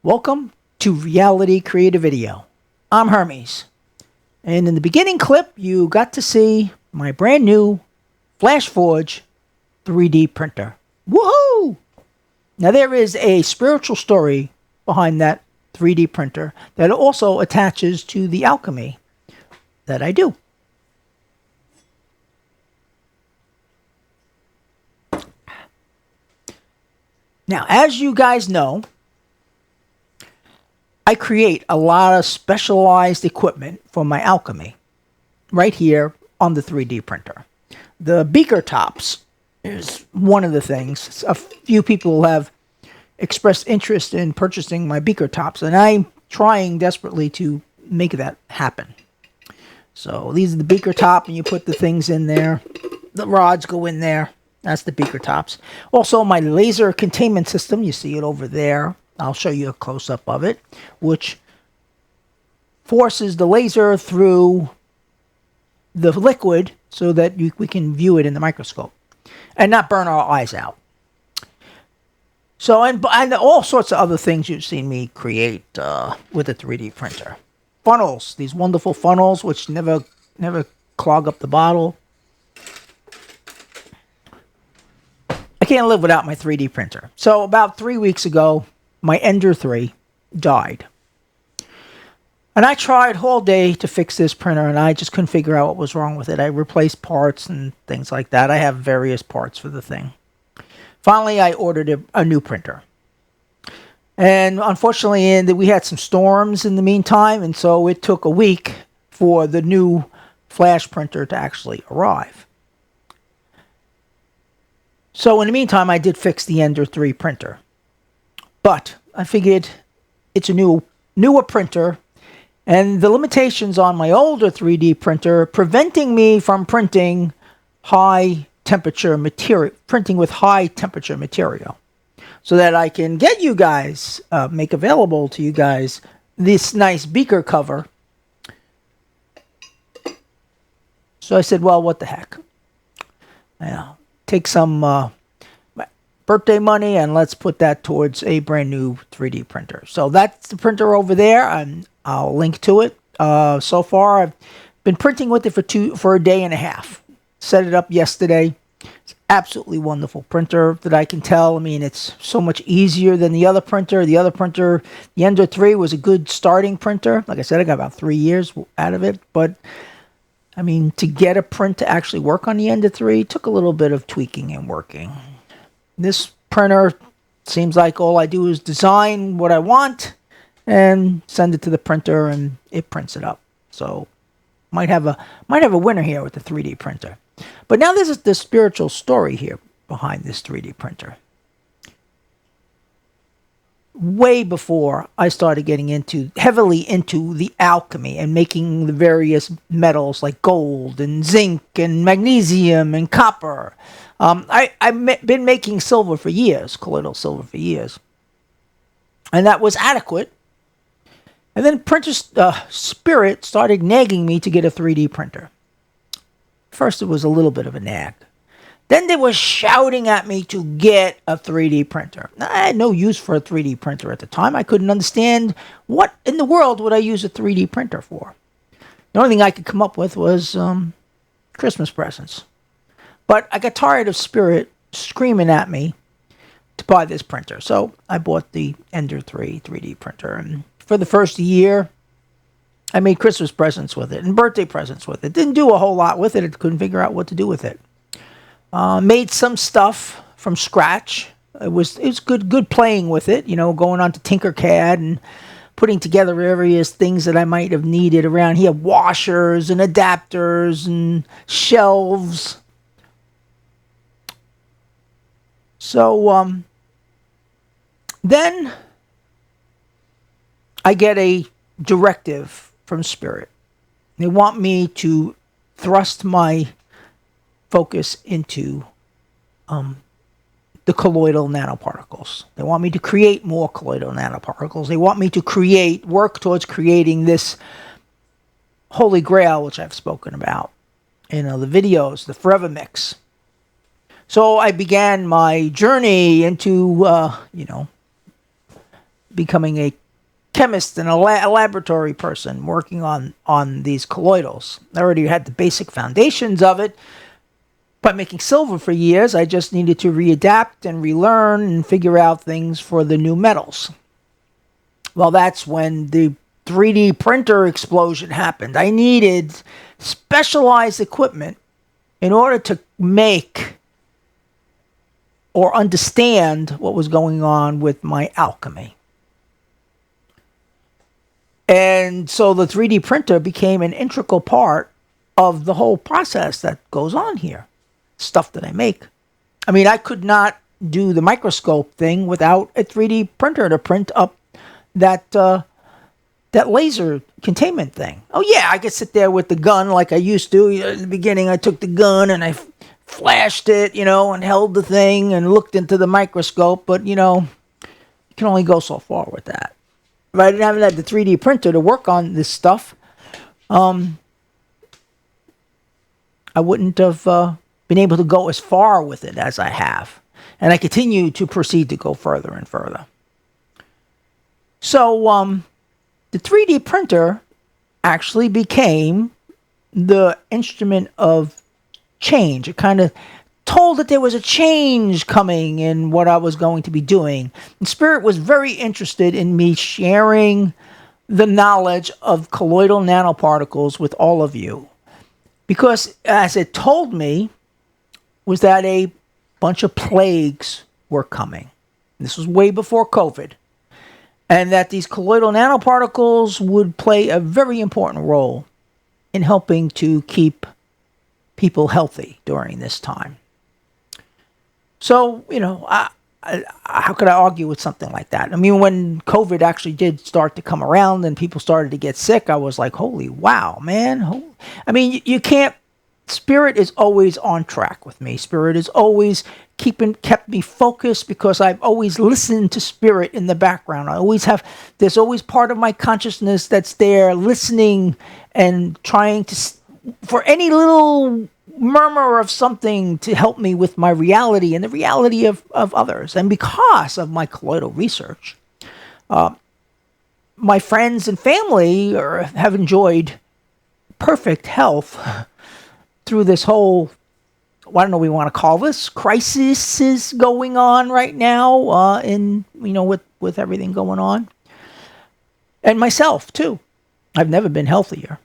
Welcome to Reality Creative Video. I'm Hermes. And in the beginning clip, you got to see my brand new FLASHFORGE 3D printer. Woohoo! Now there is a spiritual story behind that 3D printer that also attaches to the alchemy that I do. Now, as you guys know, I create a lot of specialized equipment for my alchemy right here on the 3D printer. The beaker tops is one of the things. A few people have expressed interest in purchasing my beaker tops, and I'm trying desperately to make that happen. So these are the beaker top, and you put the things in there. The rods go in there. That's the beaker tops. Also, my laser containment system, you see it over there. I'll show you a close-up of it, which forces the laser through the liquid so that we can view it in the microscope and not burn our eyes out. So, and all sorts of other things you've seen me create with a 3D printer. Funnels, these wonderful funnels which never clog up the bottle. I can't live without my 3D printer. So about 3 weeks ago, my Ender 3 died. And I tried all day to fix this printer, and I just couldn't figure out what was wrong with it. I replaced parts and things like that. I have various parts for the thing. Finally, I ordered a new printer. And unfortunately, we had some storms in the meantime, and so it took a week for the new flash printer to actually arrive. So in the meantime, I did fix the Ender 3 printer. But I figured it's a newer printer, and the limitations on my older 3D printer preventing me from printing high temperature material, printing with high temperature material, so that I can get you guys, make available to you guys this nice beaker cover. So I said, well, what the heck? Take some birthday money and let's put that towards a brand new 3D printer. So that's the printer over there, and I'll link to it. So far, I've been printing with it for a day and a half. Set it up yesterday. It's absolutely wonderful printer that I can tell. I mean, it's so much easier than the other printer. The other printer, the Ender 3, was a good starting printer. Like I said, I got about 3 years out of it. But, I mean, to get a print to actually work on the Ender 3 took a little bit of tweaking and working. This printer seems like all I do is design what I want and send it to the printer, and it prints it up. So might have a winner here with the 3D printer. But now this is the spiritual story here behind this 3D printer. Way before I started getting heavily into the alchemy and making the various metals like gold and zinc and magnesium and copper. I've been making silver for years, colloidal silver for years. And that was adequate. And then printer spirit started nagging me to get a 3D printer. First, it was a little bit of a nag. Then they were shouting at me to get a 3D printer. I had no use for a 3D printer at the time. I couldn't understand what in the world would I use a 3D printer for. The only thing I could come up with was Christmas presents. But I got tired of Spirit screaming at me to buy this printer. So I bought the Ender 3 3D printer. And for the first year, I made Christmas presents with it and birthday presents with it. Didn't do a whole lot with it. I couldn't figure out what to do with it. Made some stuff from scratch. It was good playing with it, you know, going on to Tinkercad and putting together various things that I might have needed around here. Washers and adapters and shelves. So then I get a directive from Spirit. They want me to thrust my focus into the colloidal nanoparticles. They want me to create more colloidal nanoparticles. They want me to work towards creating this holy grail, which I've spoken about in the videos, the Forever Mix. So I began my journey into, becoming a chemist and a laboratory person working on these colloidals. I already had the basic foundations of it. By making silver for years, I just needed to readapt and relearn and figure out things for the new metals. Well, that's when the 3D printer explosion happened. I needed specialized equipment in order to make or understand what was going on with my alchemy. And so the 3D printer became an integral part of the whole process that goes on here. Stuff that I make. I mean, I could not do the microscope thing without a 3D printer to print up that laser containment thing. Oh yeah, I could sit there with the gun like I used to. In the beginning, I took the gun and I flashed it, and held the thing and looked into the microscope. But, you can only go so far with that. If I didn't have the 3D printer to work on this stuff, I wouldn't have been able to go as far with it as I have. And I continue to proceed to go further and further. So, the 3D printer actually became the instrument of change. It kind of told that there was a change coming in what I was going to be doing. And Spirit was very interested in me sharing the knowledge of colloidal nanoparticles with all of you. Because, as it told me, was that a bunch of plagues were coming. This was way before COVID. And that these colloidal nanoparticles would play a very important role in helping to keep people healthy during this time. So, how could I argue with something like that? I mean, when COVID actually did start to come around and people started to get sick, I was like, holy wow, man. I mean, you can't. Spirit is always on track with me. Spirit is always kept me focused because I've always listened to Spirit in the background. There's always part of my consciousness that's there listening and trying for any little murmur of something to help me with my reality and the reality of others. And because of my colloidal research, my friends and family have enjoyed perfect health through this whole, I don't know what we want to call this, crisis is going on right now with everything going on. And myself, too. I've never been healthier.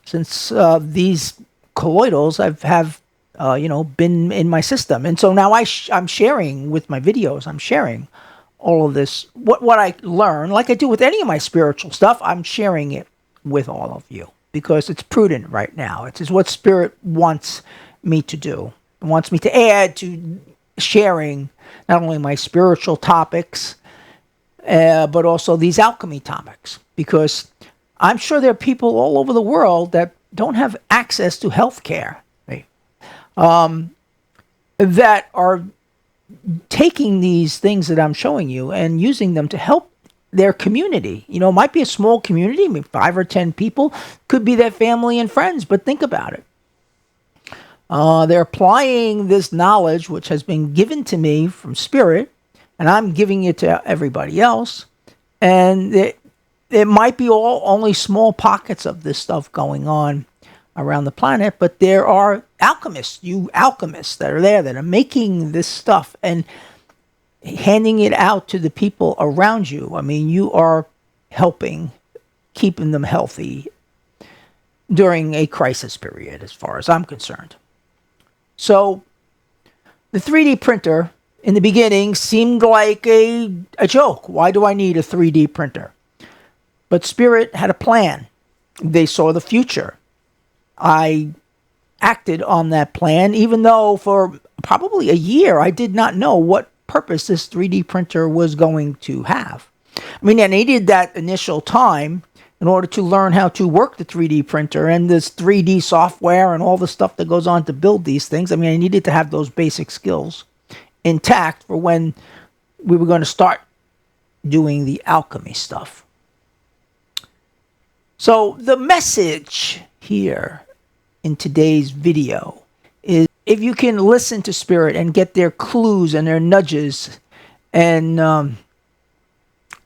Since these colloidals have been in my system. And so now I'm sharing with my videos, I'm sharing all of this, what I learn, like I do with any of my spiritual stuff, I'm sharing it with all of you. Because it's prudent right now. It's what Spirit wants me to do. It wants me to add to sharing not only my spiritual topics, but also these alchemy topics. Because I'm sure there are people all over the world that don't have access to health care. Right? That are taking these things that I'm showing you and using them to help their community. It might be a small community, maybe 5 or 10 people, could be their family and friends, but think about it. They're applying this knowledge, which has been given to me from Spirit, and I'm giving it to everybody else. And it might be only small pockets of this stuff going on around the planet, but there are alchemists that are there that are making this stuff and handing it out to the people around you. I mean, you are helping keeping them healthy during a crisis period, as far as I'm concerned. So, the 3D printer, in the beginning, seemed like a joke. Why do I need a 3D printer? But Spirit had a plan. They saw the future. I acted on that plan, even though for probably a year, I did not know what purpose this 3D printer was going to have. I mean, I needed that initial time in order to learn how to work the 3D printer and this 3D software and all the stuff that goes on to build these things. I mean, I needed to have those basic skills intact for when we were going to start doing the alchemy stuff. So the message here in today's video is, if you can listen to Spirit and get their clues and their nudges and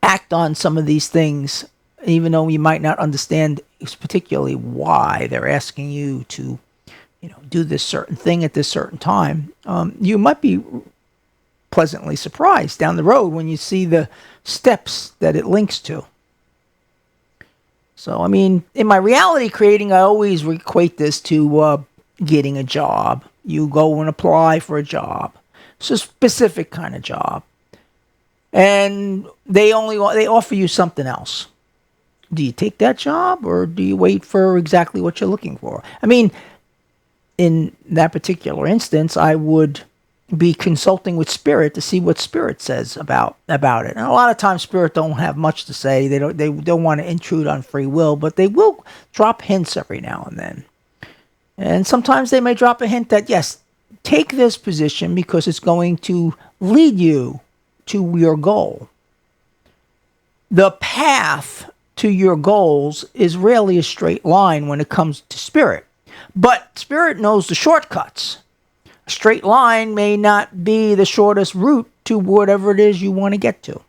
act on some of these things, even though you might not understand particularly why they're asking you to, do this certain thing at this certain time. You might be pleasantly surprised down the road when you see the steps that it links to. So, I mean, in my reality creating, I always equate this to getting a job. You go and apply for a job. It's a specific kind of job. And they offer you something else. Do you take that job or do you wait for exactly what you're looking for? I mean, in that particular instance, I would be consulting with Spirit to see what Spirit says about it. And a lot of times Spirit don't have much to say. They don't want to intrude on free will, but they will drop hints every now and then. And sometimes they may drop a hint that, yes, take this position because it's going to lead you to your goal. The path to your goals is rarely a straight line when it comes to Spirit. But Spirit knows the shortcuts. A straight line may not be the shortest route to whatever it is you want to get to.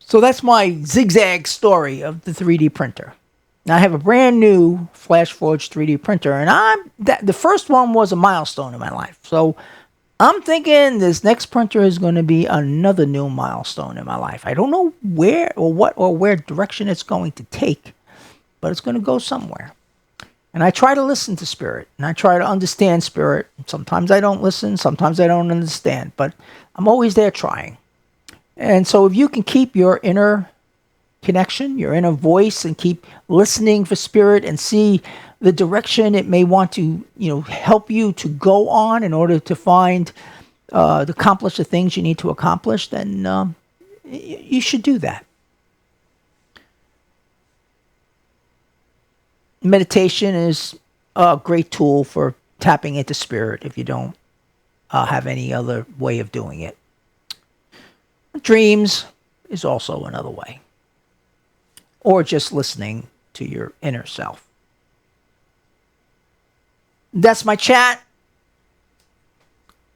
So that's my zigzag story of the 3D printer. Now I have a brand new FLASHFORGE 3D printer, and the first one was a milestone in my life. So I'm thinking this next printer is going to be another new milestone in my life. I don't know where or what or where direction it's going to take, but it's going to go somewhere. And I try to listen to Spirit, and I try to understand Spirit. Sometimes I don't listen, sometimes I don't understand, but I'm always there trying. And so if you can keep your inner connection, your inner voice, and keep listening for Spirit and see the direction it may want to, help you to go on in order to find, to accomplish the things you need to accomplish, then you should do that. Meditation is a great tool for tapping into Spirit if you don't have any other way of doing it. Dreams is also another way. Or just listening to your inner self. That's my chat.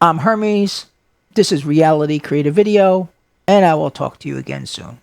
I'm Hermes. This is Reality Creative Video, and I will talk to you again soon.